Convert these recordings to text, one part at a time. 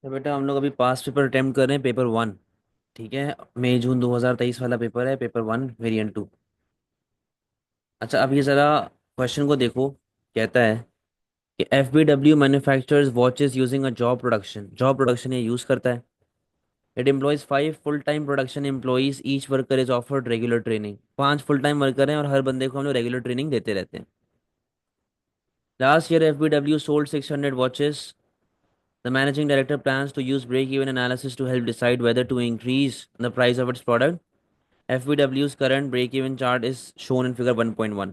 तो बेटा हम लोग अभी पास पेपर अटेम्प्ट कर रहे हैं, पेपर वन। ठीक है। मई जून 2023 वाला पेपर है, पेपर वन वेरिएंट टू। अच्छा, अब ये ज़रा क्वेश्चन को देखो। कहता है कि F B W manufactures watches using a job production ये यूज़ करता है। It employs 5 full time production employees, each worker is offered regular training. 5 full time worker हैं और हर बंदे को हम लोग रेगुलर ट्रेनिंग देते रहते हैं। Last year F B W sold 600 watches. The managing director plans to use break-even analysis to help decide whether to increase the price of its product. FBW's current break-even chart is shown in figure 1.1।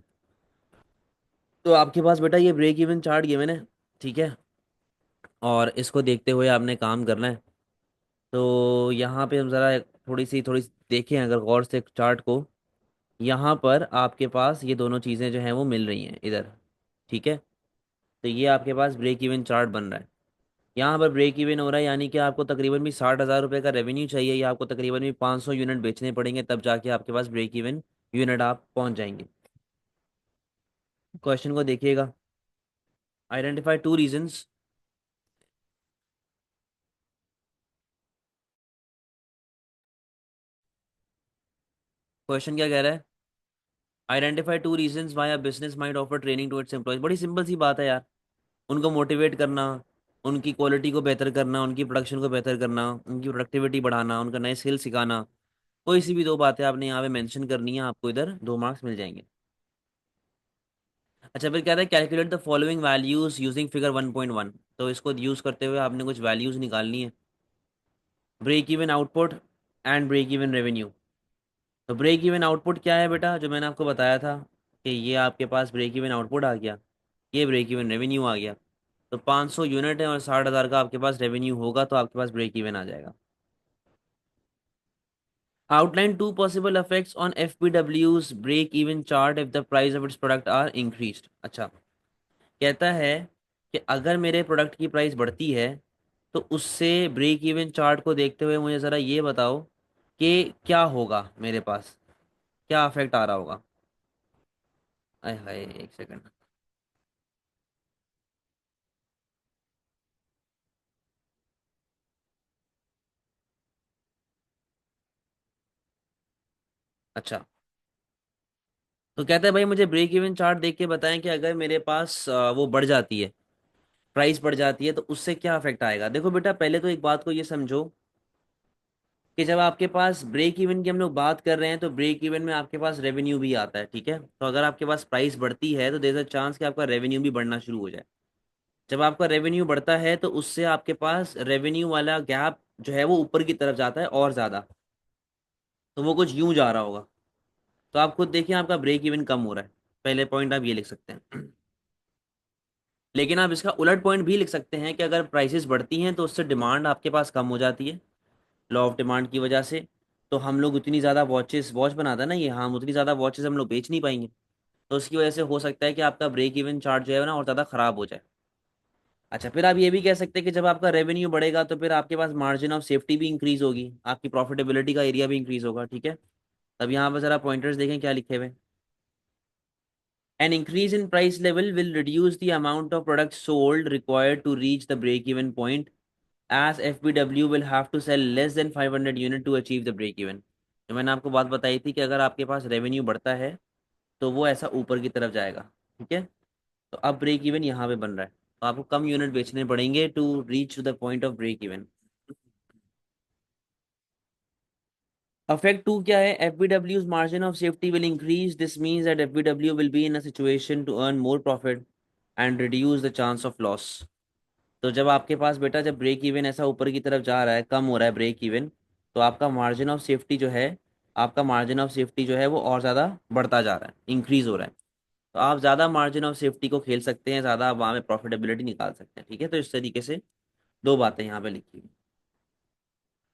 तो आपके पास बेटा ये break-even chart given है। ठीक है। और इसको देखते हुए आपने काम करना है। तो यहाँ पे हम ज़रा थोड़ी सी देखें अगर गौर से चार्ट को। यहाँ पर आपके पास ये दोनों चीज़ें जो हैं वो मिल रही हैं इधर। ठीक है। तो ये आपके पास ब्रेक इवन चार्ट बन रहा है। यहाँ पर ब्रेक इवन हो रहा है, यानी कि आपको तकरीबन भी 60,000 रुपये का रेवेन्यू चाहिए, या आपको तकरीबन भी 500 यूनिट बेचने पड़ेंगे, तब जाके आपके पास ब्रेक इवन यूनिट आप पहुँच जाएंगे। क्वेश्चन को देखिएगा। Identify two reasons. क्वेश्चन क्या कह रहा है? Identify two reasons why a business might offer training to its employees. बड़ी सिंपल सी बात है यार। उनको मोटिवेट करना, उनकी क्वालिटी को बेहतर करना, उनकी प्रोडक्शन को बेहतर करना, उनकी प्रोडक्टिविटी बढ़ाना, उनका नए स्किल सिखाना। कोई सी भी दो बातें आपने यहाँ पे मेंशन करनी है, आपको इधर 2 मार्क्स मिल जाएंगे। अच्छा, फिर क्या था? Calculate the following values using figure 1.1। तो इसको यूज करते हुए आपने कुछ वैल्यूज निकालनी है। Break even output and break even revenue. तो ब्रेक इवन आउटपुट क्या है बेटा, जो मैंने आपको बताया था कि ये आपके पास ब्रेक इवन आउटपुट आ गया, ये ब्रेक इवन रेवेन्यू आ गया। तो 500 यूनिट है और 60,000 का आपके पास रेवेन्यू होगा, तो आपके पास ब्रेक इवन आ जाएगा। Outline to possible effects on F P डब्ल्यूज break even chart if the price of its product are increased. अच्छा, कहता है कि अगर मेरे प्रोडक्ट की प्राइस बढ़ती है तो उससे ब्रेक इवन चार्ट को देखते हुए मुझे ज़रा ये बताओ कि क्या होगा मेरे पास, क्या अफेक्ट आ रहा होगा। आय हाय, एक सेकंड। अच्छा, तो कहता है भाई मुझे ब्रेक इवन चार्ट देख के बताएं कि अगर मेरे पास वो बढ़ जाती है, प्राइस बढ़ जाती है, तो उससे क्या अफेक्ट आएगा। देखो बेटा, पहले तो एक बात को ये समझो कि जब आपके पास ब्रेक इवन की हम लोग बात कर रहे हैं, तो ब्रेक इवन में आपके पास रेवेन्यू भी आता है। ठीक है। तो अगर आपके पास प्राइस बढ़ती है तो देयर अ चांस कि आपका रेवेन्यू भी बढ़ना शुरू हो जाए। जब आपका रेवेन्यू बढ़ता है तो उससे आपके पास रेवेन्यू वाला गैप जो है वो ऊपर की तरफ जाता है और ज़्यादा। तो वो कुछ यूं जा रहा होगा। तो आप खुद देखिए, आपका ब्रेक इवन कम हो रहा है। पहले पॉइंट आप ये लिख सकते हैं। लेकिन आप इसका उलट पॉइंट भी लिख सकते हैं कि अगर प्राइसेस बढ़ती हैं तो उससे डिमांड आपके पास कम हो जाती है, लॉ ऑफ डिमांड की वजह से। तो हम लोग उतनी ज़्यादा वॉच बनाता है ना ये, हम उतनी ज़्यादा वॉचेस हम लोग बेच नहीं पाएंगे। तो उसकी वजह से हो सकता है कि आपका ब्रेक इवन चार्ट जो है ना और ज़्यादा ख़राब हो जाए। अच्छा, फिर आप ये भी कह सकते हैं कि जब आपका रेवेन्यू बढ़ेगा तो फिर आपके पास मार्जिन ऑफ सेफ्टी भी इंक्रीज होगी, आपकी प्रॉफिटेबिलिटी का एरिया भी इंक्रीज होगा। ठीक है। अब यहाँ पर जरा पॉइंटर्स देखें क्या लिखे हुए। An increase in price level will reduce the amount of products sold required to reach the break-even point, as FBW will have to sell less than 500 unit to achieve the break-even। जो मैंने आपको बात बताई थी कि अगर आपके पास revenue बढ़ता है तो वो ऐसा ऊपर की तरफ जाएगा। ठीक है। तो अब ब्रेक इवन यहाँ पे बन रहा है, तो आपको कम यूनिट बेचने पड़ेंगे to reach to the point of break even. Affect two क्या है? FBW's margin of safety will increase. This means that FBW will be in a situation to earn more profit and reduce the chance of loss. तो जब आपके पास बेटा, जब break even ऐसा ऊपर की तरफ जा रहा है, कम हो रहा है ब्रेक इवन, तो आपका मार्जिन ऑफ सेफ्टी जो है, आपका मार्जिन ऑफ सेफ्टी जो है वो और ज़्यादा बढ़ता जा रहा है, इंक्रीज हो रहा है। तो आप ज़्यादा मार्जिन ऑफ सेफ्टी को खेल सकते हैं, ज़्यादा आप वहाँ पे प्रॉफिटेबिलिटी निकाल सकते हैं। ठीक है। तो इस तरीके से दो बातें यहाँ पे लिखी हुई।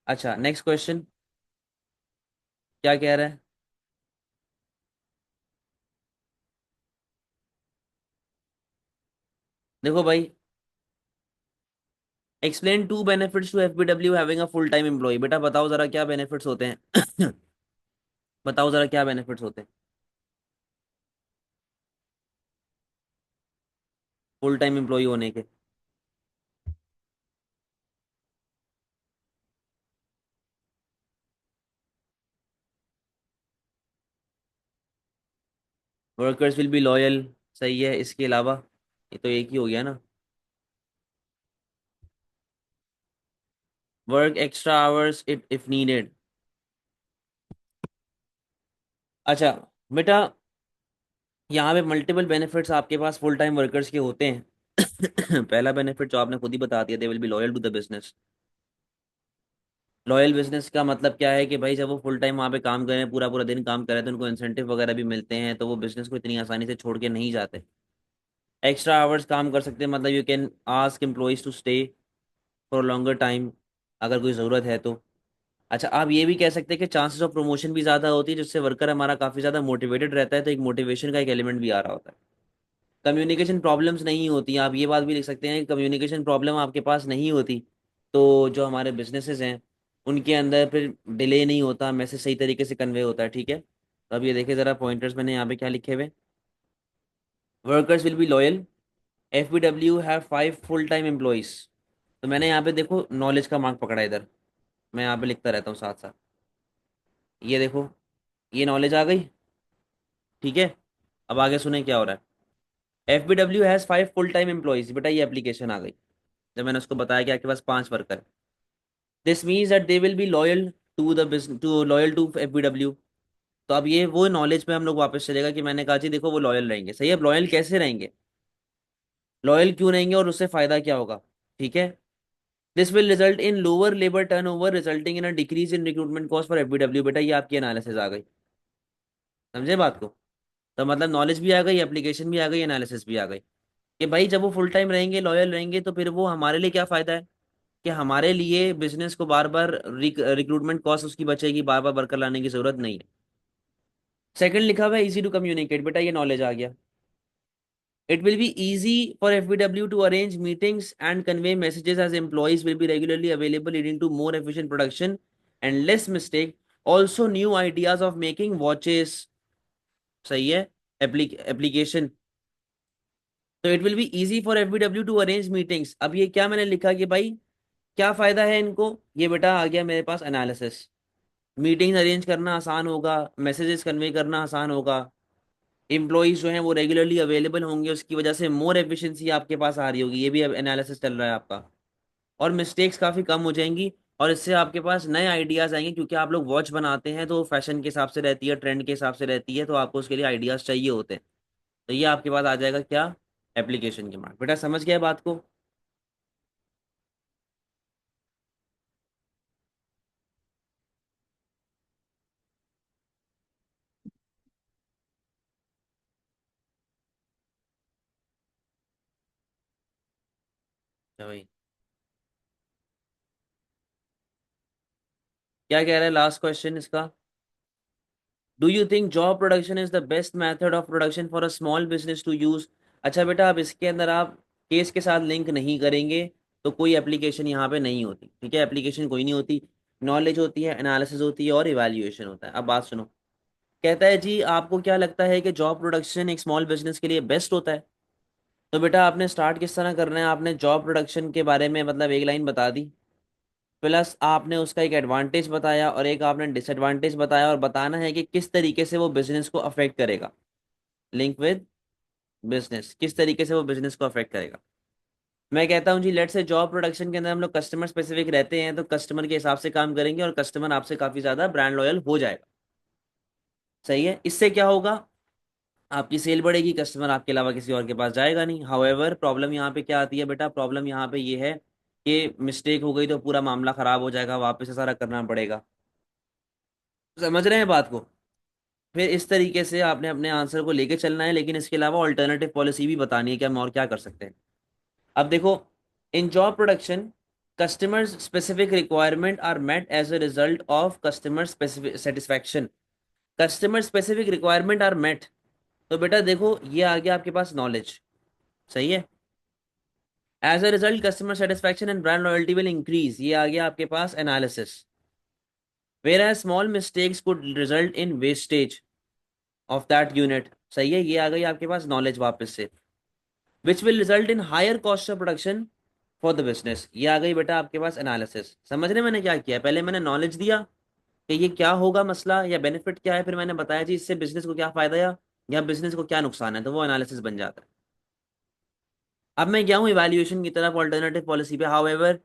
अच्छा, नेक्स्ट क्वेश्चन क्या कह रहा है? देखो भाई, explain two benefits to FBW having a full time employ. बेटा बताओ जरा क्या बेनिफिट्स होते हैं। बताओ जरा क्या बेनिफिट्स होते हैं फुल टाइम एम्प्लॉय होने के। वर्कर्स विल बी लॉयल, सही है। इसके अलावा ये तो एक ही हो गया ना। Work extra hours if needed. अच्छा बेटा, यहाँ पे मल्टीपल बेनिफिट्स आपके पास फुल टाइम वर्कर्स के होते हैं। पहला बेनिफिट जो आपने खुद ही बता दिया, they will be loyal to the business. Loyal business का मतलब क्या है कि भाई जब वो फुल टाइम वहाँ पे काम करें, पूरा पूरा दिन काम करें, तो उनको इंसेंटिव वगैरह भी मिलते हैं, तो वो बिजनेस को इतनी आसानी से छोड़ के नहीं जाते। एक्स्ट्रा आवर्स काम कर सकते हैं, मतलब you can ask employees to stay for longer time, अगर कोई ज़रूरत है तो। अच्छा, आप ये भी कह सकते हैं कि चांसेस ऑफ प्रमोशन भी ज़्यादा होती है, जिससे वर्कर हमारा काफ़ी ज़्यादा मोटिवेटेड रहता है, तो एक मोटिवेशन का एक एलिमेंट भी आ रहा होता है। कम्युनिकेशन प्रॉब्लम्स नहीं होती, आप ये बात भी लिख सकते हैं, कम्युनिकेशन प्रॉब्लम आपके पास नहीं होती, तो जो हमारे बिजनेसेस हैं उनके अंदर फिर डिले नहीं होता, मैसेज सही तरीके से कन्वे होता है। ठीक है, तो अब ये देखिए ज़रा पॉइंटर्स मैंने यहाँ पे क्या लिखे हुए। Workers will be loyal, FBW have 5 full time employees. तो मैंने यहाँ पे देखो नॉलेज का मार्क पकड़ा है इधर, मैं यहाँ पे लिखता रहता हूँ साथ साथ। ये देखो, ये नॉलेज आ गई। ठीक है, अब आगे सुने क्या हो रहा है। FBW has 5 full time employees, बेटा ये एप्लीकेशन आ गई। जब मैंने उसको बताया कि आपके पास 5 worker, this means that they will be loyal to the business, to loyal to FBW। तो अब ये वो नॉलेज पे हम लोग वापस चलेगा कि मैंने कहा जी देखो वो लॉयल रहेंगे, सही है। अब लॉयल कैसे रहेंगे, लॉयल क्यों रहेंगे और उससे फायदा क्या होगा। ठीक है, this will result in lower labour turnover resulting in a decrease in recruitment cost for FBW। बेटा ये आपकी एनालिसिस आ गई, समझे बात को। तो मतलब नॉलेज भी आ गई, एप्लीकेशन भी आ गई, एनालिसिस भी आ गई, कि भाई जब वो फुल टाइम रहेंगे, लॉयल रहेंगे, तो फिर वो हमारे लिए क्या फायदा है, कि हमारे लिए बिजनेस को बार बार रिक्रूटमेंट कॉस्ट उसकी बचेगी, बार बार वर्कर लाने की जरूरत नहीं है। सेकंड लिखा हुआ है इजी टू कम्युनिकेट, बेटा ये नॉलेज आ गया। It will B easy for FBW to arrange meetings and convey messages as employees will be regularly available, leading to more efficient production and less mistake. Also new ideas of making watches, सही है, application. तो it will be easy for FBW to arrange meetings. अब ये क्या मैंने लिखा कि भाई क्या फायदा है इनको, ये बेटा आ गया मेरे पास एनालिसिस। मीटिंग्स अरेंज करना आसान होगा, मैसेजेस कन्वे करना आसान होगा, एम्प्लॉयज जो हैं वो रेगुलरली अवेलेबल होंगे, उसकी वजह से मोर एफिशिएंसी आपके पास आ रही होगी, ये भी अब एनालिसिस चल रहा है आपका। और मिस्टेक्स काफ़ी कम हो जाएंगी, और इससे आपके पास नए आइडियाज़ आएंगे, क्योंकि आप लोग वॉच बनाते हैं तो फैशन के हिसाब से रहती है, ट्रेंड के हिसाब से रहती है, तो आपको उसके लिए आइडियाज़ चाहिए होते हैं। तो ये आपके पास आ जाएगा क्या, एप्लीकेशन के मार्क। बेटा समझ गया बात को। अच्छा भाई, क्या कह रहा है लास्ट क्वेश्चन इसका। Do you think job production is the best method of production for a small business to use. अच्छा बेटा, अब इसके अंदर आप केस के साथ लिंक नहीं करेंगे तो कोई एप्लीकेशन यहाँ पे नहीं होती। ठीक है, एप्लीकेशन कोई नहीं होती, नॉलेज होती है, एनालिसिस होती है और इवैल्यूएशन होता है। अब बात सुनो, कहता है जी आपको क्या लगता है कि जॉब प्रोडक्शन एक स्मॉल बिजनेस के लिए बेस्ट होता है। तो बेटा आपने स्टार्ट किस तरह करना है, आपने जॉब प्रोडक्शन के बारे में मतलब एक लाइन बता दी, प्लस आपने उसका एक एडवांटेज बताया और एक आपने डिसएडवांटेज बताया, और बताना है कि किस तरीके से वो बिजनेस को अफेक्ट करेगा। लिंक विद बिजनेस, किस तरीके से वो बिजनेस को अफेक्ट करेगा। मैं कहता हूँ जी लेट्स से जॉब प्रोडक्शन के अंदर हम लोग कस्टमर स्पेसिफिक रहते हैं, तो कस्टमर के हिसाब से काम करेंगे और कस्टमर आपसे काफी ज्यादा ब्रांड लॉयल हो जाएगा। सही है, इससे क्या होगा, आपकी सेल बढ़ेगी, कस्टमर आपके अलावा किसी और के पास जाएगा नहीं। हाउएवर प्रॉब्लम यहाँ पे क्या आती है बेटा, प्रॉब्लम यहाँ पे ये है कि मिस्टेक हो गई तो पूरा मामला खराब हो जाएगा, वापस से सारा करना पड़ेगा। समझ रहे हैं बात को। फिर इस तरीके से आपने अपने आंसर को लेके चलना है, लेकिन इसके अलावा ऑल्टरनेटिव पॉलिसी भी बतानी है कि हम और क्या कर सकते हैं। अब देखो, in job production customer specific requirement are met as a result of customer specific satisfaction. Customer specific requirement are met, तो बेटा देखो ये आ गया आपके पास नॉलेज, सही है। As a result customer satisfaction and brand loyalty will increase, ये आ गया आपके पास analysis. Whereas small mistakes could result in wastage of that unit, सही है, ये आ गई आपके पास नॉलेज वापस से। Which will result in higher cost of production for the business, ये आ गई बेटा आपके पास एनालिसिस। समझ रहे मैंने क्या किया, पहले मैंने नॉलेज दिया कि ये क्या होगा मसला या बेनिफिट क्या है, फिर मैंने बताया जी इससे बिजनेस को क्या फायदा है, या बिजनेस को क्या नुकसान है, तो वो एनालिसिस बन जाता है। अब मैं गया हूँ इवैल्यूएशन की तरफ, ऑल्टरनेटिव पॉलिसी पे। However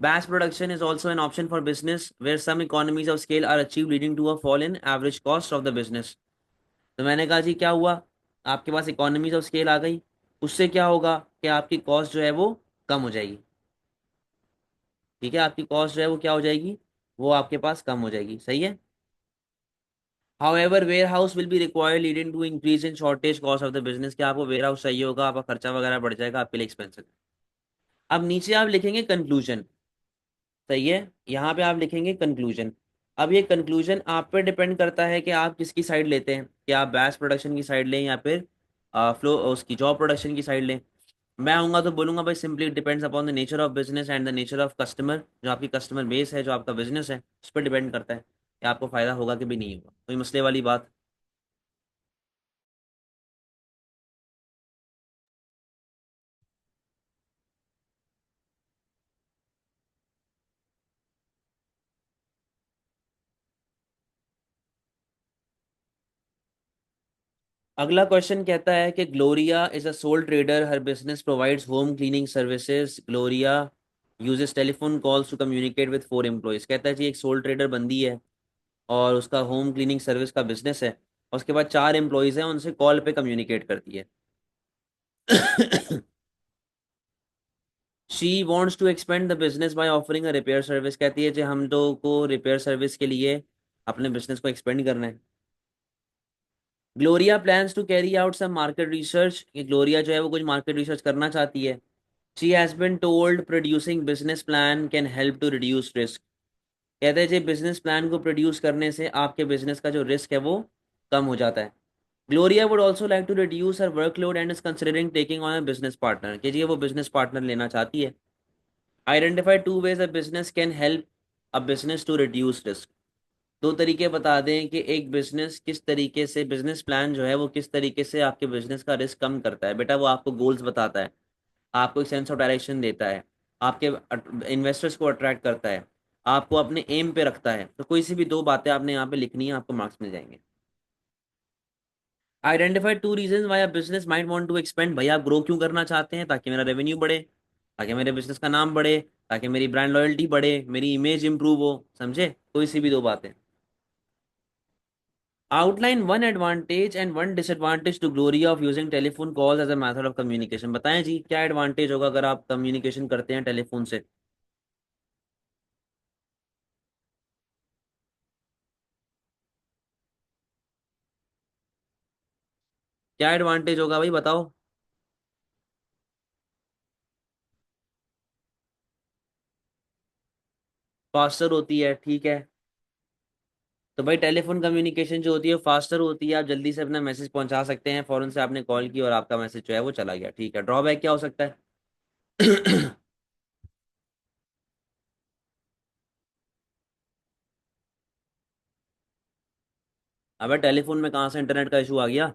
mass production is also an option for business where some economies of scale are achieved leading to a fall in average cost of the business। तो मैंने कहा जी क्या हुआ, आपके पास इकोनॉमीज ऑफ स्केल आ गई, उससे क्या होगा कि आपकी कॉस्ट जो है वो कम हो जाएगी। ठीक है, आपकी कॉस्ट जो है वो क्या हो जाएगी, वो आपके पास कम हो जाएगी, सही है। However, warehouse will be required leading to increase in shortage cost of the business, कि आपको वेयर हाउस चाहिए होगा, आपका खर्चा वगैरह बढ़ जाएगा, आपके लिए एक्सपेंसिव। अब नीचे आप लिखेंगे कंक्लूजन, सही है, यहाँ पे आप लिखेंगे कंक्लूजन। अब ये कंक्लूजन आप पे डिपेंड करता है कि आप किसकी साइड लेते हैं, कि आप बैच प्रोडक्शन की साइड लें या फिर फ्लो उसकी जॉब प्रोडक्शन की साइड लें। मैं आऊँगा तो बोलूंगा भाई simply depends upon the nature of business and the nature of customer, जो आपकी कस्टमर बेस है, जो आपका बिजनेस है, उस पर डिपेंड करता है कि आपको फायदा होगा कि भी नहीं होगा, कोई मसले वाली बात। अगला क्वेश्चन कहता है कि Gloria is a sole trader, her business provides home cleaning services, Gloria uses telephone calls to communicate with 4 employees. कहता है जी एक सोल ट्रेडर बंदी है और उसका होम क्लीनिंग सर्विस का बिजनेस है, और उसके बाद 4 एम्प्लॉयज हैं, उनसे कॉल पे कम्युनिकेट करती है। She wants to expand the business by offering a repair service. कहती है कि हम तो को रिपेयर सर्विस के लिए अपने बिजनेस को एक्सपेंड करना है। Gloria plans to carry out some market research, कि ग्लोरिया जो है वो कुछ मार्केट रिसर्च करना चाहती है। She has been told producing business plan can help to reduce risk. कहते हैं जी बिजनेस प्लान को प्रोड्यूस करने से आपके बिजनेस का जो रिस्क है वो कम हो जाता है। Gloria would also like to reduce her workload and is considering taking on a business partner, कि जी वो बिजनेस पार्टनर लेना चाहती है। Identify 2 ways a business can help a business to reduce risk. 2 तरीके बता दें कि एक बिजनेस किस तरीके से, बिजनेस प्लान जो है वो किस तरीके से आपके बिजनेस का रिस्क कम करता है। बेटा वो आपको गोल्स बताता है, आपको एक सेंस ऑफ डायरेक्शन देता है, आपके इन्वेस्टर्स को अट्रैक्ट करता है, आपको अपने एम पे रखता है। तो कोई सी भी 2 बातें आपने यहाँ पे लिखनी है, आपको मार्क्स मिल जाएंगे। Identify 2 reason why a business might want to expand. भाई आप ग्रो क्यों करना चाहते हैं, ताकि मेरा रेवेन्यू बढ़े, ताकि मेरे बिजनेस का नाम बढ़े, ताकि मेरी ब्रांड लॉयल्टी बढ़े, मेरी इमेज इंप्रूव हो, समझे, कोई सी भी 2 बातें। Outline one advantage and one disadvantage to Gloria of using telephone calls as a method of communication. बताएं जी क्या एडवांटेज होगा अगर आप कम्युनिकेशन करते हैं टेलीफोन से। क्या एडवांटेज होगा भाई बताओ। फास्टर होती है, ठीक है। तो भाई टेलीफोन कम्युनिकेशन जो होती है फास्टर होती है, आप जल्दी से अपना मैसेज पहुंचा सकते हैं, फौरन से आपने कॉल की और आपका मैसेज जो है वो चला गया, ठीक है। ड्रॉबैक क्या हो सकता है? अबे टेलीफोन में कहाँ से इंटरनेट का इशू आ गया।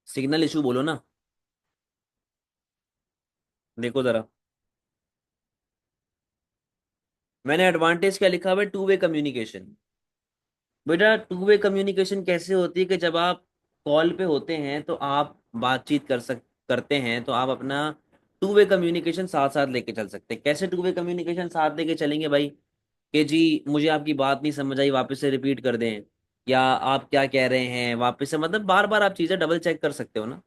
सिग्नल इशू बोलो ना। देखो जरा, मैंने एडवांटेज क्या लिखा है, 2 वे कम्युनिकेशन। बेटा 2 वे कम्युनिकेशन कैसे होती है कि जब आप कॉल पे होते हैं तो आप बातचीत करते हैं, तो आप अपना 2 वे कम्युनिकेशन साथ साथ लेके चल सकते हैं। कैसे 2 वे कम्युनिकेशन साथ लेके चलेंगे भाई, कि जी मुझे आपकी बात नहीं समझ आई, वापस से रिपीट कर दें, या आप क्या कह रहे हैं वापस से, मतलब बार बार आप चीजें डबल चेक कर सकते हो ना।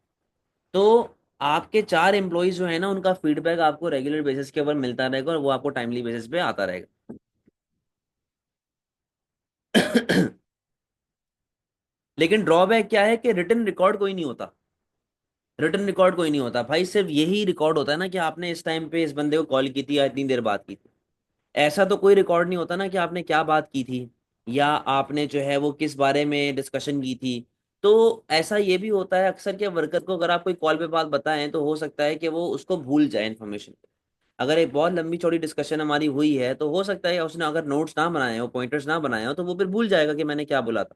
तो आपके 4 एम्प्लॉयज जो है ना, उनका फीडबैक आपको रेगुलर बेसिस के ऊपर मिलता रहेगा और वो आपको टाइमली बेसिस पे आता रहेगा। लेकिन ड्रॉबैक क्या है कि रिटर्न रिकॉर्ड कोई नहीं होता। रिटर्न रिकॉर्ड कोई नहीं होता भाई, सिर्फ यही रिकॉर्ड होता है ना कि आपने इस टाइम पे इस बंदे को कॉल की थी या इतनी देर बात की थी। ऐसा तो कोई रिकॉर्ड नहीं होता ना कि आपने क्या बात की थी, या आपने जो है वो किस बारे में डिस्कशन की थी। तो ऐसा ये भी होता है अक्सर कि वर्कर को अगर आप कोई कॉल पे बात बताएं तो हो सकता है कि वो उसको भूल जाए इन्फॉर्मेशन। अगर एक बहुत लंबी चौड़ी डिस्कशन हमारी हुई है तो हो सकता है उसने अगर नोट्स ना बनाए हो, पॉइंटर्स ना बनाए हो, तो वो फिर भूल जाएगा कि मैंने क्या बोला था।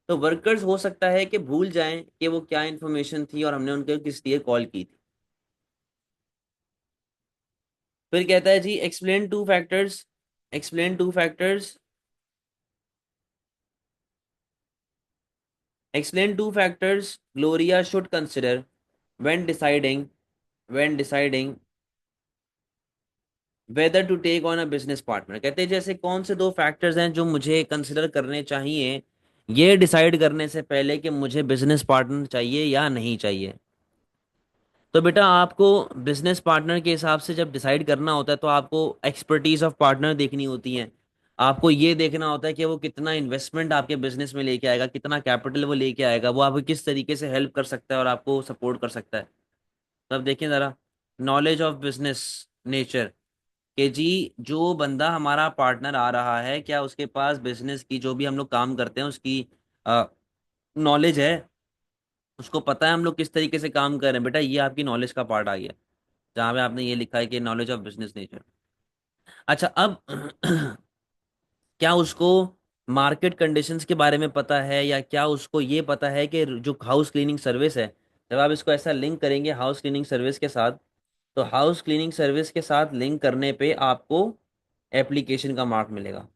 तो वर्कर्स हो सकता है कि भूल जाएं कि वो क्या इन्फॉर्मेशन थी और हमने उनके किस लिए कॉल की थी। फिर कहता है जी explain 2 factors, explain 2 factors explain two factors Gloria should consider when deciding whether to take on a business partner. कहते हैं जैसे कौन से दो फैक्टर्स हैं जो मुझे कंसिडर करने चाहिए ये डिसाइड करने से पहले कि मुझे बिजनेस पार्टनर चाहिए या नहीं चाहिए। तो बेटा आपको बिजनेस पार्टनर के हिसाब से जब डिसाइड करना होता है तो आपको एक्सपर्टीज ऑफ पार्टनर देखनी होती है। आपको ये देखना होता है कि वो कितना इन्वेस्टमेंट आपके बिजनेस में लेके आएगा, कितना कैपिटल वो लेके आएगा, वो आपको किस तरीके से हेल्प कर सकता है और आपको सपोर्ट कर सकता है। तब देखें ज़रा, नॉलेज ऑफ बिजनेस नेचर, कि जी जो बंदा हमारा पार्टनर आ रहा है क्या उसके पास बिजनेस की जो भी हम लोग काम करते हैं उसकी नॉलेज है, उसको पता है हम लोग किस तरीके से काम कर रहे हैं। बेटा ये आपकी नॉलेज का पार्ट आ गया, जहाँ पे आपने ये लिखा है कि नॉलेज ऑफ बिजनेस नेचर। अच्छा अब क्या उसको मार्केट कंडीशंस के बारे में पता है या क्या उसको ये पता है कि जो हाउस क्लीनिंग सर्विस है, जब आप इसको ऐसा लिंक करेंगे हाउस क्लीनिंग सर्विस के साथ, तो हाउस क्लीनिंग सर्विस के साथ लिंक करने पे आपको एप्लीकेशन का मार्क मिलेगा।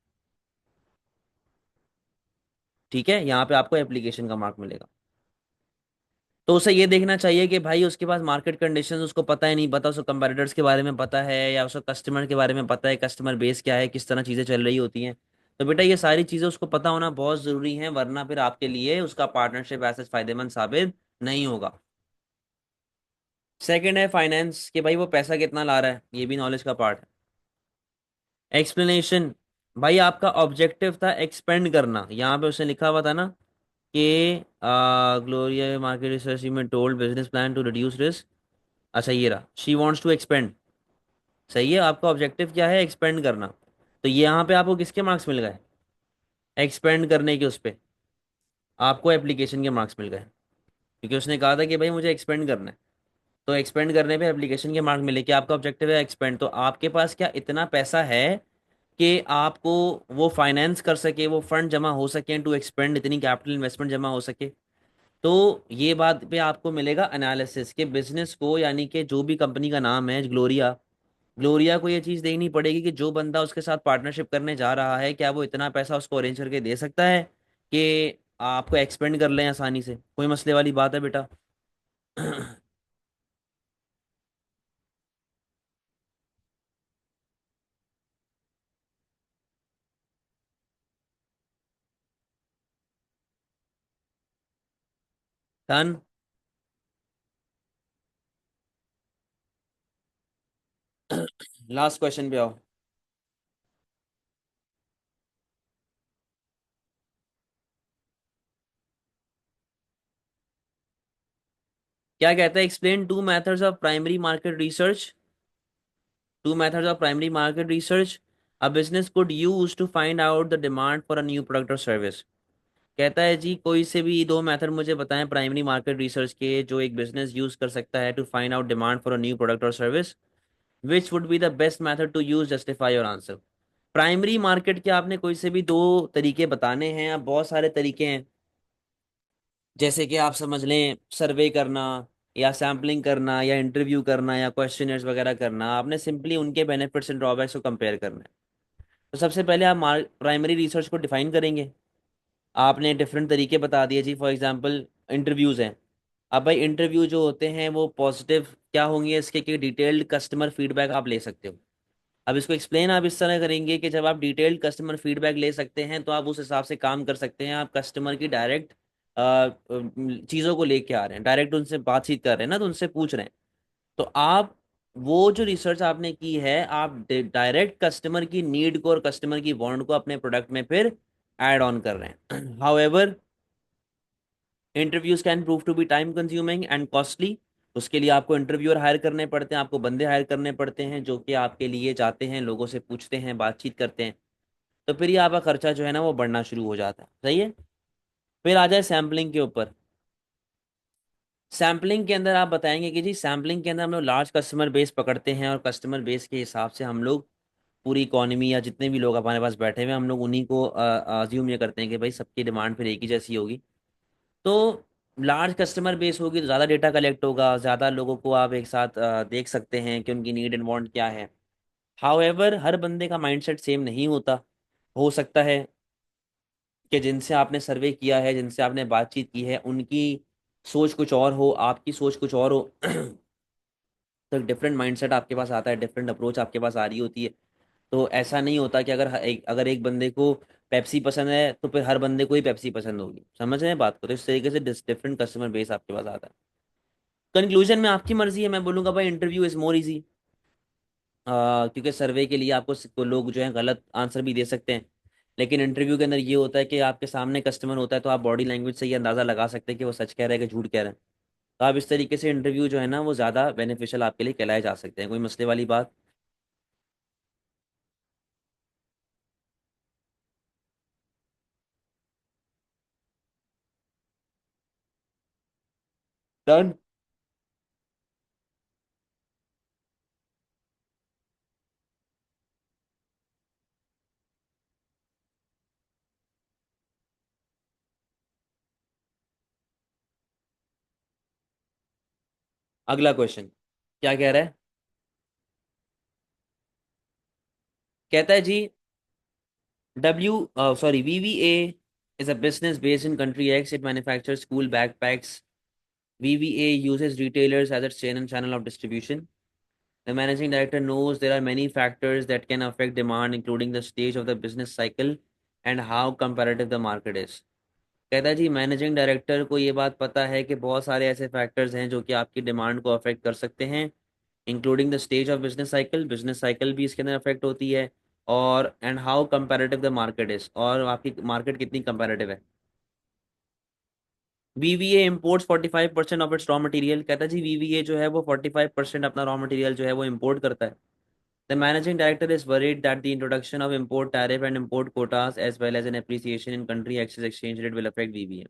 ठीक है, यहाँ पे आपको एप्लीकेशन का मार्क मिलेगा। तो उसे ये देखना चाहिए कि भाई उसके पास मार्केट कंडीशंस उसको पता है नहीं पता, उसको कंपैरेटर्स के बारे में पता है या उसको कस्टमर के बारे में पता है, कस्टमर बेस क्या है, किस तरह चीज़ें चल रही होती हैं। तो बेटा ये सारी चीज़ें उसको पता होना बहुत ज़रूरी है, वरना फिर आपके लिए उसका पार्टनरशिप ऐसे फायदेमंद साबित नहीं होगा। सेकंड है फाइनेंस, कि भाई वो पैसा कितना ला रहा है, ये भी नॉलेज का पार्ट है। एक्सप्लेनेशन, भाई आपका ऑब्जेक्टिव था एक्सपेंड करना, यहाँ पे उसने लिखा हुआ था ना कि ग्लोरिया मार्केट रिसर्च में told business plan to reduce risk. अच्छा ये रहा, शी वॉन्ट्स टू एक्सपेंड। सही है, आपका ऑब्जेक्टिव क्या है, एक्सपेंड करना। तो ये यहाँ पे आपको किसके मार्क्स मिल गए, एक्सपेंड करने के उस पे आपको एप्लीकेशन के मार्क्स मिल गए, क्योंकि उसने कहा था कि भाई मुझे एक्सपेंड करना है। तो एक्सपेंड करने पे एप्लीकेशन के मार्क मिले कि आपका ऑब्जेक्टिव है एक्सपेंड, तो आपके पास क्या इतना पैसा है कि आपको वो फाइनेंस कर सके, वो फंड जमा हो सके टू एक्सपेंड, इतनी कैपिटल इन्वेस्टमेंट जमा हो सके। तो ये बात पे आपको मिलेगा एनालिसिस के बिजनेस को, यानी कि जो भी कंपनी का नाम है ग्लोरिया, ग्लोरिया को ये चीज़ देखनी पड़ेगी कि जो बंदा उसके साथ पार्टनरशिप करने जा रहा है क्या वो इतना पैसा उसको अरेंज करके दे सकता है कि आपको एक्सपेंड कर लें आसानी से। कोई मसले वाली बात है बेटा? डन। लास्ट क्वेश्चन पे आओ। क्या कहता है, explain two methods of primary market research, two methods of primary market research a business could use to find out the demand for a new product और सर्विस। कहता है जी कोई से भी दो मेथड मुझे बताएं प्राइमरी मार्केट रिसर्च के जो एक बिजनेस यूज कर सकता है to find out demand for a new product और service, which would be the best method to use, justify your answer. Primary market के आपने कोई से भी दो तरीके बताने हैं, अब बहुत सारे तरीके हैं, जैसे कि आप समझ लें सर्वे करना या सैम्पलिंग करना या इंटरव्यू करना या क्वेश्चनर्स वगैरह करना, आपने सिंपली उनके बेनिफिट्स एंड ड्रॉबैक्स को कंपेयर करना है। तो सबसे पहले आप प्राइमरी रिसर्च को डिफाइन करेंगे। आपने डिफरेंट तरीके बता दिए जी, फॉर एग्जांपल इंटरव्यूज़ हैं। अब भाई इंटरव्यू जो होते हैं वो पॉजिटिव क्या होंगे इसके कि डिटेल्ड कस्टमर फीडबैक आप ले सकते हो। अब इसको एक्सप्लेन आप इस तरह करेंगे कि जब आप डिटेल्ड कस्टमर फीडबैक ले सकते हैं तो आप उस हिसाब से काम कर सकते हैं, आप कस्टमर की डायरेक्ट चीज़ों को लेके आ रहे हैं, डायरेक्ट उनसे बातचीत कर रहे हैं ना, तो उनसे पूछ रहे हैं। तो आप वो जो रिसर्च आपने की है आप डायरेक्ट कस्टमर की नीड को और कस्टमर की वांट को अपने प्रोडक्ट में फिर ऐड ऑन कर रहे हैं। However interviews can prove to be time consuming and costly. उसके लिए आपको इंटरव्यूअर हायर करने पड़ते हैं, आपको बंदे हायर करने पड़ते हैं जो कि आपके लिए जाते हैं, लोगों से पूछते हैं, बातचीत करते हैं। तो फिर ये आपका खर्चा जो है ना वो बढ़ना शुरू हो जाता है। सही है। फिर आ जाए सैम्पलिंग के ऊपर। सैम्पलिंग के अंदर आप बताएंगे कि जी सैम्पलिंग के अंदर हम लोग लार्ज कस्टमर बेस पकड़ते हैं और कस्टमर बेस के हिसाब से हम लोग पूरी इकोनॉमी या जितने भी लोग हमारे पास बैठे हुए हैं हम लोग उन्हीं को अज्यूम ये करते हैं कि भाई सबकी डिमांड फिर एक ही जैसी होगी। तो लार्ज कस्टमर बेस होगी तो ज़्यादा डेटा कलेक्ट होगा, ज़्यादा लोगों को आप एक साथ देख सकते हैं कि उनकी नीड एंड वांट क्या है। हाउएवर हर बंदे का माइंडसेट सेम नहीं होता, हो सकता है कि जिनसे आपने सर्वे किया है, जिनसे आपने बातचीत की है, उनकी सोच कुछ और हो, आपकी सोच कुछ और हो। तो डिफरेंट माइंडसेट आपके पास आता है, डिफरेंट अप्रोच आपके पास आ रही होती है। तो ऐसा नहीं होता कि अगर एक बंदे को पेप्सी पसंद है तो फिर हर बंदे को ही पेप्सी पसंद होगी। समझ रहे हैं बात को? तो इस तरीके से डिफरेंट कस्टमर बेस आपके पास आता है। कंक्लूजन में आपकी मर्जी है, मैं बोलूंगा भाई इंटरव्यू इज मोर इजी। क्योंकि सर्वे के लिए आपको लोग जो है गलत आंसर भी दे सकते हैं, लेकिन इंटरव्यू के अंदर ये होता है कि आपके सामने कस्टमर होता है, तो आप बॉडी लैंग्वेज से ये अंदाज़ा लगा सकते हैं कि वो सच कह रहे हैं कि झूठ कह रहे हैं। तो आप इस तरीके से इंटरव्यू जो है ना वो ज़्यादा बेनिफिशियल आपके लिए कहलाए जा सकते हैं। कोई मसले वाली बात? डन। अगला क्वेश्चन क्या कह रहा है? कहता है जी, W sorry VVA is a business based in country X. It manufactures school backpacks. VVA uses retailers as its channel of distribution. The managing director knows there are many factors that can affect demand, including the stage of the business cycle and how competitive the market is. कहता है जी, managing director को ये बात पता है कि बहुत सारे ऐसे फैक्टर्स हैं जो कि आपकी डिमांड को अफेक्ट कर सकते हैं, including the stage of business cycle भी इसके अंदर अफेक्ट होती है, और and how comparative the market is, और आपकी मार्केट कितनी कंपेरेटिव है। वीवीए imports 45% of its raw material. कहता है जी वीवीए जो है वो 45% अपना रॉ मटेरियल जो है वो इम्पोर्ट करता है। The managing director is worried that the introduction of import tariff and import quotas as well as an appreciation in country excess exchange rate will affect VVA.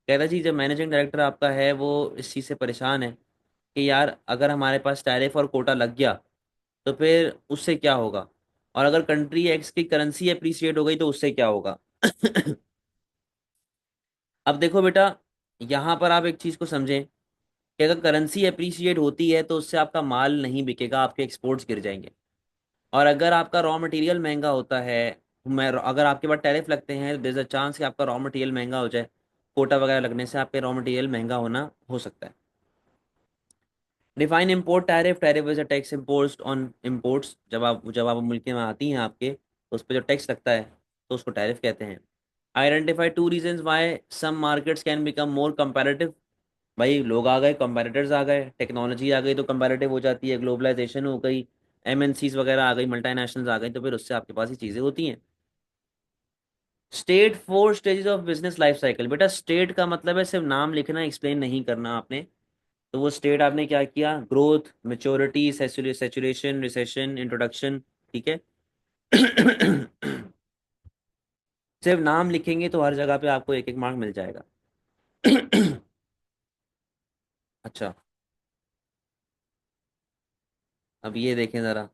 कहता जी जब मैनेजिंग डायरेक्टर आपका है वो इस चीज़ से परेशान है कि यार अगर हमारे पास टैरिफ और कोटा लग गया तो फिर उससे क्या होगा, और अगर कंट्री एक्स की करेंसी अप्रिसिएट हो गई तो उससे क्या होगा। अब देखो बेटा, यहाँ पर आप एक चीज़ को समझें कि अगर करेंसी अप्रिसिएट होती है तो उससे आपका माल नहीं बिकेगा, आपके एक्सपोर्ट्स गिर जाएंगे। और अगर आपका रॉ मटेरियल महंगा होता है, मैं अगर आपके पास टैरिफ लगते हैं तो देयर अ चांस कि आपका रॉ मटेरियल महंगा हो जाए। कोटा वगैरह लगने से आपके रॉ मटेरियल महंगा होना हो सकता है। Define import tariff. Tariff is a tax imposed on imports. जब आप मुल्क में आती हैं आपके, तो उस पर जो टैक्स लगता है तो उसको टैरिफ कहते हैं। Identify two reasons why some markets can become more comparative. भाई लोग आ गए, कंपैरेटर्स आ गए, टेक्नोलॉजी आ गई तो कंपैरेटिव हो जाती है, ग्लोबलाइजेशन हो गई, एमएनसीज वगैरह आ गई, मल्टीनेशनल्स आ गई, तो फिर उससे आपके पास ही चीज़ें होती हैं। State 4 stages of business life cycle. बेटा स्टेट का मतलब है सिर्फ नाम लिखना, एक्सप्लेन नहीं करना आपने। तो वो स्टेट आपने क्या किया? Growth, maturity, saturation, recession, introduction. ठीक है। सिर्फ नाम लिखेंगे तो हर जगह पे आपको एक एक मार्क मिल जाएगा। अच्छा, अब ये देखें जरा।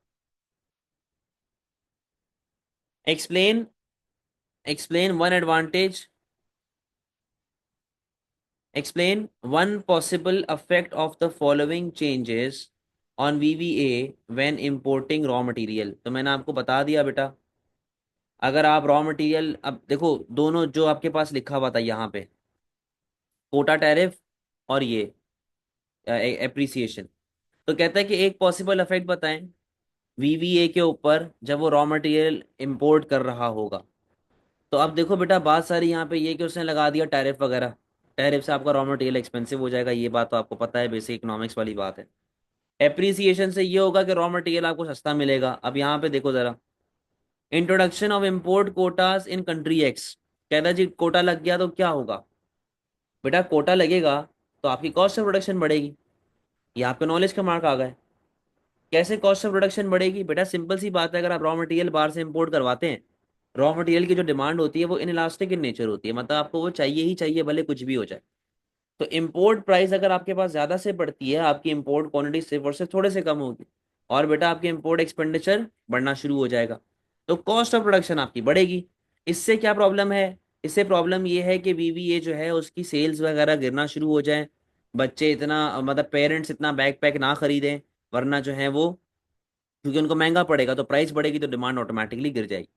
Explain explain one advantage, explain one possible affect of the following changes on वीवीए when importing raw material. तो मैंने आपको बता दिया बेटा, अगर आप रॉ मटेरियल, अब देखो दोनों जो आपके पास लिखा हुआ था यहाँ पे, कोटा टैरिफ और ये एप्रिसिएशन। तो कहता है कि एक पॉसिबल इफेक्ट बताएं वीवीए के ऊपर जब वो रॉ मटेरियल इंपोर्ट कर रहा होगा। तो अब देखो बेटा, बात सारी यहाँ पे ये कि उसने लगा दिया टैरिफ वगैरह। टैरिफ से आपका रॉ मटेरियल एक्सपेंसिव हो जाएगा, ये बात तो आपको पता है, बेसिक इकोनॉमिक्स वाली बात है। एप्रिसिएशन से ये होगा कि रॉ मटेरियल आपको सस्ता मिलेगा। अब यहाँ पे देखो जरा, introduction of import quotas in country x. कहता है जी कोटा लग गया तो क्या होगा? बेटा कोटा लगेगा तो आपकी कॉस्ट ऑफ प्रोडक्शन बढ़ेगी। ये आपके नॉलेज का मार्क आ गए। कैसे कॉस्ट ऑफ प्रोडक्शन बढ़ेगी? बेटा सिंपल सी बात है, अगर आप रॉ मटेरियल बाहर से इंपोर्ट करवाते हैं, रॉ मटेरियल की जो डिमांड होती है वो इनइलास्टिक इन नेचर होती है, मतलब आपको वो चाहिए ही चाहिए भले कुछ भी हो जाए। तो इंपोर्ट प्राइस अगर आपके पास ज़्यादा से बढ़ती है, आपकी इंपोर्ट क्वांटिटी सिर्फ और सिर्फ थोड़े से कम होगी, और बेटा आपकी इंपोर्ट एक्सपेंडिचर बढ़ना शुरू हो जाएगा, तो कॉस्ट ऑफ प्रोडक्शन आपकी बढ़ेगी। इससे क्या प्रॉब्लम है? इससे प्रॉब्लम ये है कि वीवीए जो है उसकी सेल्स वगैरह गिरना शुरू हो जाए, बच्चे इतना मतलब पेरेंट्स इतना बैग पैक ना खरीदें, वरना जो है वो, क्योंकि उनको महंगा पड़ेगा तो प्राइस बढ़ेगी तो डिमांड ऑटोमेटिकली गिर जाएगी।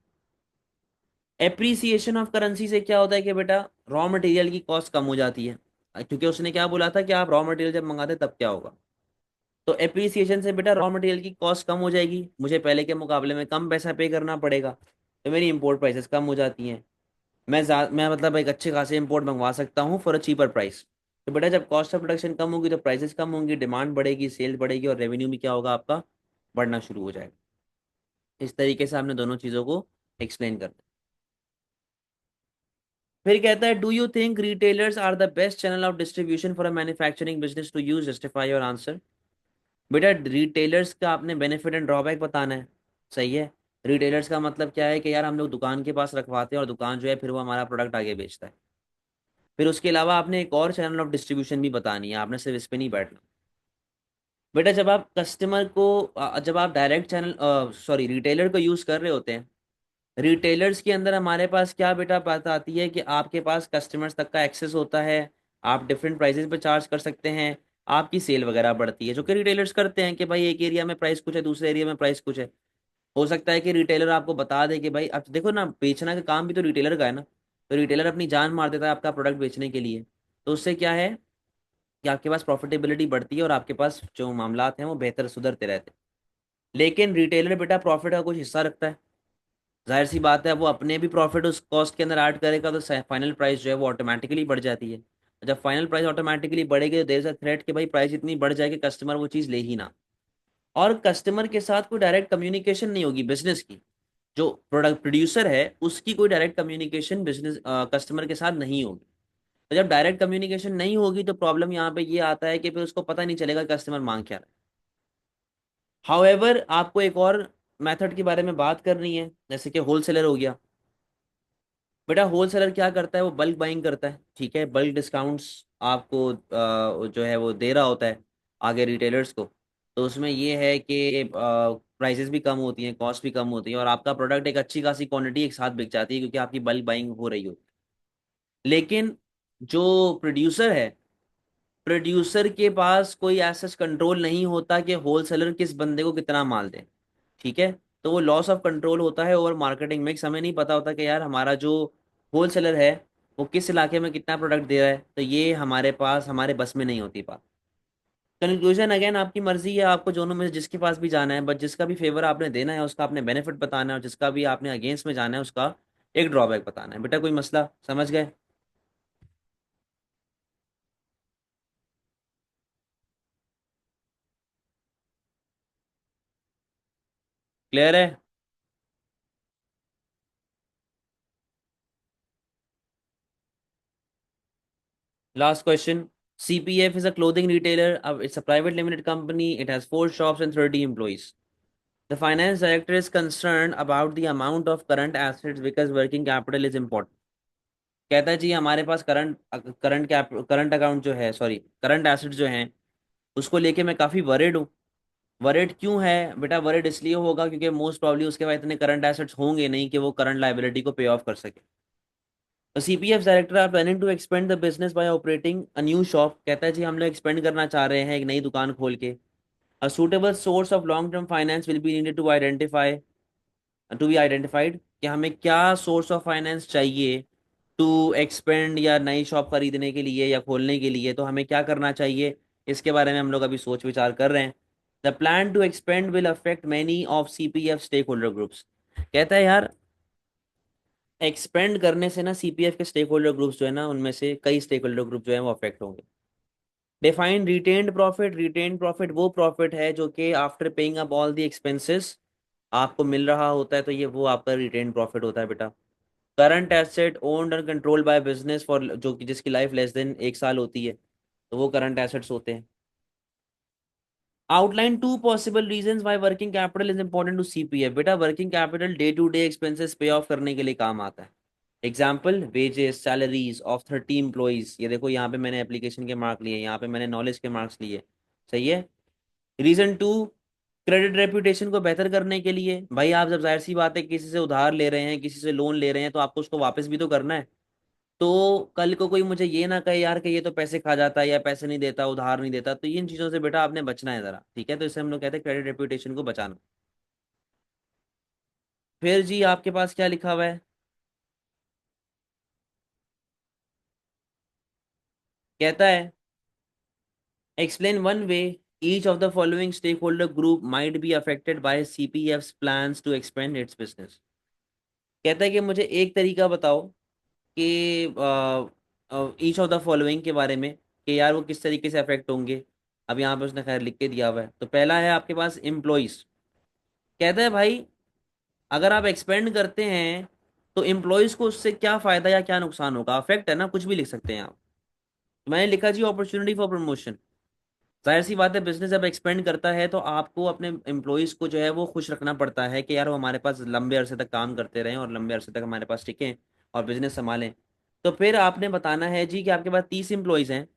एप्रिसिएशन ऑफ करेंसी से क्या होता है कि बेटा रॉ मटेरियल की कॉस्ट कम हो जाती है, क्योंकि उसने क्या बोला था कि आप रॉ मटेरियल जब मंगाते तब क्या होगा। तो एप्रिसिएशन से बेटा रॉ मटेरियल की कॉस्ट कम हो जाएगी, मुझे पहले के मुकाबले में कम पैसा पे करना पड़ेगा, तो मेरी इंपोर्ट प्राइसेस कम हो जाती हैं। मैं मतलब एक अच्छे खासे इंपोर्ट मंगवा सकता हूँ फॉर अ चीपर प्राइस। तो बेटा जब कॉस्ट ऑफ प्रोडक्शन कम होगी तो प्राइसेस कम होंगी, डिमांड बढ़ेगी, सेल्स बढ़ेगी, और रेवेन्यू भी क्या होगा आपका, बढ़ना शुरू हो जाएगा। इस तरीके से हमने दोनों चीज़ों को एक्सप्लेन करना है। फिर कहता है, do you think retailers are the best channel of distribution for a manufacturing business to use, justify your answer. बेटा रिटेलर्स का आपने बेनिफिट एंड ड्रॉबैक बताना है। सही है। रिटेलर्स का मतलब क्या है कि यार हम लोग दुकान के पास रखवाते हैं और दुकान जो है फिर वो हमारा प्रोडक्ट आगे बेचता है। फिर उसके अलावा आपने एक और चैनल ऑफ डिस्ट्रीब्यूशन भी बतानी है, आपने सिर्फ इस पे नहीं बैठना। बेटा जब आप कस्टमर को जब आप डायरेक्ट चैनल सॉरी रिटेलर को यूज़ कर रहे होते हैं, रिटेलर्स के अंदर हमारे पास क्या बेटा बात आती है कि आपके पास कस्टमर्स तक का एक्सेस होता है, आप डिफरेंट प्राइसेस पे चार्ज कर सकते हैं, आपकी सेल वगैरह बढ़ती है, जो कि रिटेलर्स करते हैं कि भाई एक एरिया में प्राइस कुछ है, दूसरे एरिया में प्राइस कुछ है। हो सकता है कि रिटेलर आपको बता दे कि भाई अब देखो ना, बेचना का काम भी तो रिटेलर का है ना, तो रिटेलर अपनी जान मार देता है आपका प्रोडक्ट बेचने के लिए। तो उससे क्या है कि आपके पास प्रॉफिटेबिलिटी बढ़ती है और आपके पास जो मामलात हैं वो बेहतर सुधरते रहते हैं। लेकिन रिटेलर बेटा प्रॉफिट का कुछ हिस्सा रखता है, जाहिर सी बात है, वो अपने भी प्रॉफिट उस कॉस्ट के अंदर ऐड करेगा, तो फाइनल प्राइस जो है वो ऑटोमेटिकली बढ़ जाती है। जब फाइनल प्राइस ऑटोमेटिकली बढ़ेगी तो देर इज अ थ्रेट कि भाई प्राइस इतनी बढ़ जाए कि कस्टमर वो चीज़ ले ही ना। और कस्टमर के साथ कोई डायरेक्ट कम्युनिकेशन नहीं होगी बिजनेस की, जो प्रोडक्ट प्रोड्यूसर है उसकी कोई डायरेक्ट कम्युनिकेशन बिजनेस कस्टमर के साथ नहीं होगी। तो जब डायरेक्ट कम्युनिकेशन नहीं होगी तो प्रॉब्लम यहाँ पे ये आता है कि फिर उसको पता नहीं चलेगा कस्टमर मांग क्या रहा है। हाउएवर आपको एक और मेथड के बारे में बात करनी है, जैसे कि होलसेलर हो गया। बेटा होलसेलर क्या करता है, वो बल्क बाइंग करता है, ठीक है, बल्क डिस्काउंट्स आपको जो है वो दे रहा होता है आगे रिटेलर्स को। तो उसमें ये है कि प्राइसेस भी कम होती हैं, कॉस्ट भी कम होती है, और आपका प्रोडक्ट एक अच्छी खासी क्वांटिटी एक साथ बिक जाती है क्योंकि आपकी बल्क बाइंग हो रही होती है। लेकिन जो प्रोड्यूसर है, प्रोड्यूसर के पास कोई ऐसा कंट्रोल नहीं होता कि होलसेलर किस बंदे को कितना माल दे, ठीक है। तो वो लॉस ऑफ कंट्रोल होता है ओवर मार्केटिंग मिक्स, हमें नहीं पता होता कि यार हमारा जो होलसेलर है वो किस इलाके में कितना प्रोडक्ट दे रहा है, तो ये हमारे पास हमारे बस में नहीं होती बात। कंक्लूजन अगेन आपकी मर्जी है, आपको दोनों में से जिसके पास भी जाना है, बट जिसका भी फेवर आपने देना है उसका आपने बेनिफिट बताना है, और जिसका भी आपने अगेंस्ट में जाना है उसका एक ड्रॉबैक बताना है। बेटा कोई मसला समझ गए? क्लियर है? Last question. CPF is a clothing retailer. It's a private limited company. It has 4 shops and 30 employees. The finance director is concerned about the amount of current assets because working capital is important. कहता है जी हमारे पास current account जो है, sorry current assets जो हैं उसको लेके मैं काफ़ी वरिड हूँ। वरिड क्यों है बेटा? वरिड इसलिए होगा क्योंकि मोस्ट प्रॉब्ली उसके पास इतने करंट एसेट्स होंगे नहीं कि वो करंट लाइबिलिटी को पे ऑफ कर सके। तो CPF director are planning to expand the business by operating a new shop. कहता है जी हम लोग एक्सपेंड करना चाह रहे हैं एक नई दुकान खोल के। A suitable source of long term finance will be needed to be identified, कि हमें क्या सोर्स ऑफ फाइनेंस चाहिए टू एक्सपेंड या नई शॉप खरीदने के लिए या खोलने के लिए, तो हमें क्या करना चाहिए, इसके बारे में हम लोग अभी सोच विचार कर रहे हैं। The plan to expand will affect many of CPF stakeholder groups. कहता है यार एक्सपेंड करने से ना CPF के स्टेक होल्डर ग्रुप्स जो है ना उनमें से कई स्टेक होल्डर ग्रुप जो है वो अफेक्ट होंगे। Define retained profit. Retained profit वो प्रॉफिट है जो कि after paying up all the expenses आपको मिल रहा होता है, तो ये वो आपका रिटेन्ड प्रॉफिट होता है बेटा। Current asset owned and controlled by business for, जो कि जिसकी लाइफ लेस देन 1 साल होती है, तो वो करंट एसेट्स होते हैं। Outline 2 possible reasons why working capital is important to CPF। बेटा working capital day to day expenses pay off करने के लिए काम आता है। Example wages salaries of 30 employees. ये देखो यहाँ पे मैंने एप्लीकेशन के मार्क लिए, यहाँ पे मैंने नॉलेज के मार्क्स लिए। सही है। रीजन 2, क्रेडिट रेपुटेशन को बेहतर करने के लिए। भाई आप जब जाहिर सी बात है किसी से उधार ले रहे हैं, किसी से लोन ले रहे हैं, तो आपको उसको वापस भी तो करना है। तो कल को कोई मुझे ये ना कहे यार कि ये तो पैसे खा जाता है या पैसे नहीं देता, उधार नहीं देता, तो इन चीज़ों से बेटा आपने बचना है ज़रा, ठीक है। तो इससे हम लोग कहते हैं क्रेडिट रेपुटेशन को बचाना। फिर जी आपके पास क्या लिखा हुआ है? कहता है explain one way each of the following stakeholder group might be affected by CPF's plans to expand its business। कहता है कि मुझे एक तरीका बताओ कि ईच ऑफ द फॉलोइंग के बारे में, कि यार वो किस तरीके से अफेक्ट होंगे। अब यहाँ पे उसने खैर लिख के दिया हुआ है। तो पहला है आपके पास एम्प्लॉयज। कहता है भाई अगर आप एक्सपेंड करते हैं तो एम्प्लॉयज को उससे क्या फायदा या क्या नुकसान होगा, अफेक्ट है ना, कुछ भी लिख सकते हैं आप। तो मैंने लिखा जी अपॉर्चुनिटी फॉर प्रमोशन। जाहिर सी बात है बिजनेस जब एक्सपेंड करता है तो आपको अपने एम्प्लॉयज को जो है वो खुश रखना पड़ता है कि यार वो हमारे पास लंबे अरसे तक काम करते रहें और लंबे अरसे तक हमारे पास टिकें और बिजनेस संभालें। तो फिर आपने बताना है जी कि आपके पास 30 एम्प्लॉयज हैं,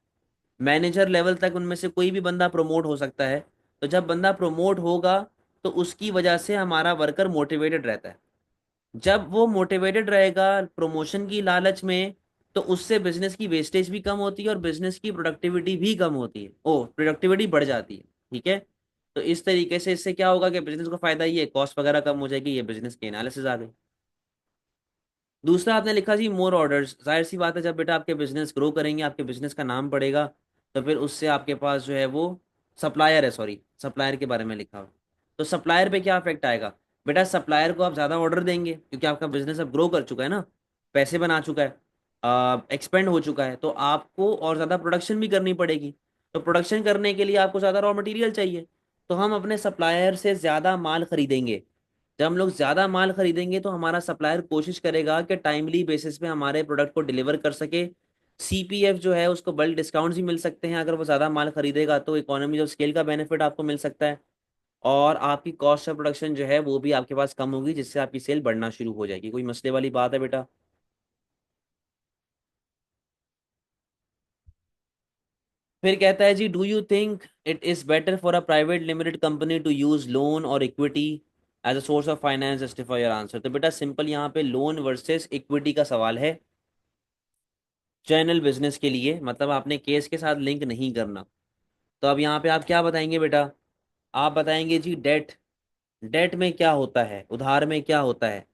मैनेजर लेवल तक उनमें से कोई भी बंदा प्रमोट हो सकता है। तो जब बंदा प्रमोट होगा तो उसकी वजह से हमारा वर्कर मोटिवेटेड रहता है। जब वो मोटिवेटेड रहेगा प्रमोशन की लालच में, तो उससे बिजनेस की वेस्टेज भी कम होती है और बिजनेस की प्रोडक्टिविटी भी कम होती है, ओ प्रोडक्टिविटी बढ़ जाती है। ठीक है। तो इस तरीके से इससे क्या होगा कि बिजनेस को फायदा ही है, कॉस्ट वगैरह कम हो जाएगी, ये बिजनेस की एनालिसिस आ गई। दूसरा आपने लिखा जी मोर ऑर्डर्स। जाहिर सी बात है जब बेटा आपके बिजनेस ग्रो करेंगे, आपके बिजनेस का नाम बढ़ेगा, तो फिर उससे आपके पास जो है वो सप्लायर है, सॉरी सप्लायर के बारे में लिखा हुआ। तो सप्लायर पे क्या इफेक्ट आएगा? बेटा सप्लायर को आप ज़्यादा ऑर्डर देंगे क्योंकि आपका बिजनेस अब ग्रो कर चुका है ना, पैसे बना चुका है, एक्सपेंड हो चुका है, तो आपको और ज़्यादा प्रोडक्शन भी करनी पड़ेगी। तो प्रोडक्शन करने के लिए आपको ज़्यादा रॉ मटेरियल चाहिए। तो हम अपने सप्लायर से ज़्यादा माल खरीदेंगे। जब हम लोग ज़्यादा माल खरीदेंगे तो हमारा सप्लायर कोशिश करेगा कि टाइमली बेसिस पे हमारे प्रोडक्ट को डिलीवर कर सके। सीपीएफ जो है उसको बल्क डिस्काउंट्स भी मिल सकते हैं, अगर वो ज़्यादा माल खरीदेगा तो इकोनॉमी ऑफ स्केल का बेनिफिट आपको मिल सकता है। और आपकी कॉस्ट ऑफ प्रोडक्शन जो है वो भी आपके पास कम होगी, जिससे आपकी सेल बढ़ना शुरू हो जाएगी। कोई मसले वाली बात है बेटा? फिर कहता है जी do you think it is better for a private limited company to use loan or equity as a source of finance, justify your answer. तो बेटा सिंपल यहाँ पे लोन वर्सेस इक्विटी का सवाल है चैनल बिजनेस के लिए, मतलब आपने केस के साथ लिंक नहीं करना। तो अब यहाँ पे आप क्या बताएंगे बेटा? आप बताएंगे जी डेट। डेट में क्या होता है, उधार में क्या होता है?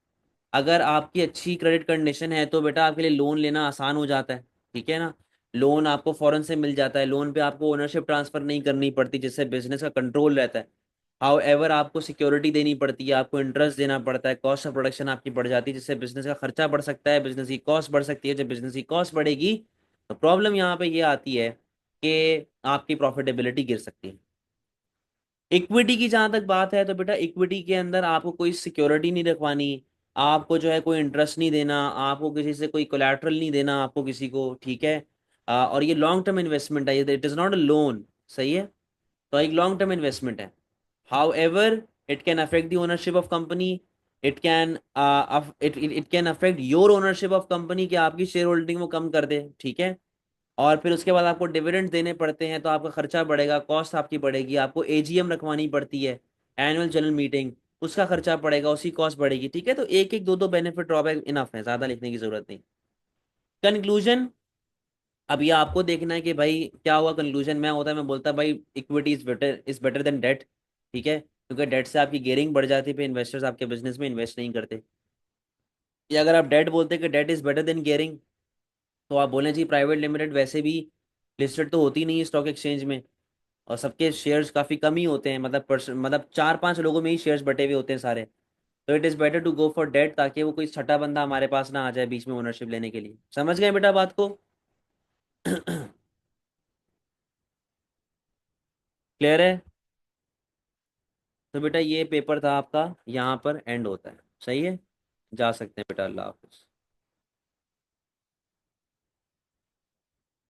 अगर आपकी अच्छी क्रेडिट कंडीशन है तो बेटा आपके लिए लोन लेना आसान हो जाता है। ठीक है ना, लोन आपको फौरन से मिल जाता है, लोन पे आपको ओनरशिप ट्रांसफर नहीं करनी पड़ती, जिससे बिजनेस का कंट्रोल रहता है। हाउ एवर आपको सिक्योरिटी देनी पड़ती है, आपको इंटरेस्ट देना पड़ता है, कॉस्ट ऑफ प्रोडक्शन आपकी बढ़ जाती है, जिससे बिजनेस का खर्चा बढ़ सकता है, बिजनेस की कॉस्ट बढ़ सकती है। जब बिजनेस की कॉस्ट बढ़ेगी तो प्रॉब्लम यहाँ पे ये आती है कि आपकी प्रॉफिटेबिलिटी गिर सकती है। इक्विटी की जहां तक बात है तो बेटा इक्विटी के अंदर आपको कोई सिक्योरिटी नहीं रखवानी, आपको जो है कोई इंटरेस्ट नहीं देना, आपको किसी से कोई कोलैटरल नहीं देना आपको किसी को। ठीक है। और ये लॉन्ग टर्म इन्वेस्टमेंट है, ये it is not a loan. सही है। तो एक लॉन्ग टर्म इन्वेस्टमेंट है। How ever it can affect the ownership of company. It can it can affect your ownership of company, कि आपकी शेयर होल्डिंग वो कम कर दे। ठीक है। और फिर उसके बाद आपको डिविडेंड देने पड़ते हैं तो आपका खर्चा बढ़ेगा, कॉस्ट आपकी बढ़ेगी, आपको एजीएम रखवानी पड़ती है, एनुअल जनरल मीटिंग, उसका खर्चा पड़ेगा, उसकी कॉस्ट बढ़ेगी। ठीक है। तो एक एक दो दो बेनिफिट ड्रॉबैक इनफ है, ज्यादा लिखने की जरूरत नहीं। कंक्लूजन। अब ये आपको देखना है कि भाई क्या हुआ कंक्लूजन में होता है, मैं बोलता भाई equity is better than debt. ठीक है, क्योंकि डेट से आपकी गेयरिंग बढ़ जाती है, फिर इन्वेस्टर्स आपके बिजनेस में इन्वेस्ट नहीं करते। या अगर आप डेट बोलते कि debt is better than gearing, तो आप बोलें जी प्राइवेट लिमिटेड वैसे भी लिस्टेड तो होती नहीं है स्टॉक एक्सचेंज में, और सबके शेयर्स काफ़ी कम ही होते हैं, मतलब मतलब 4-5 लोगों में ही शेयर्स बटे हुए होते हैं सारे। तो it is better to go for debt, ताकि वो कोई छठा बंदा हमारे पास ना आ जाए बीच में ओनरशिप लेने के लिए। समझ गए बेटा बात को? क्लियर है? तो बेटा ये पेपर था आपका, यहाँ पर एंड होता है। सही है, जा सकते हैं बेटा, अल्लाह हाफिज़।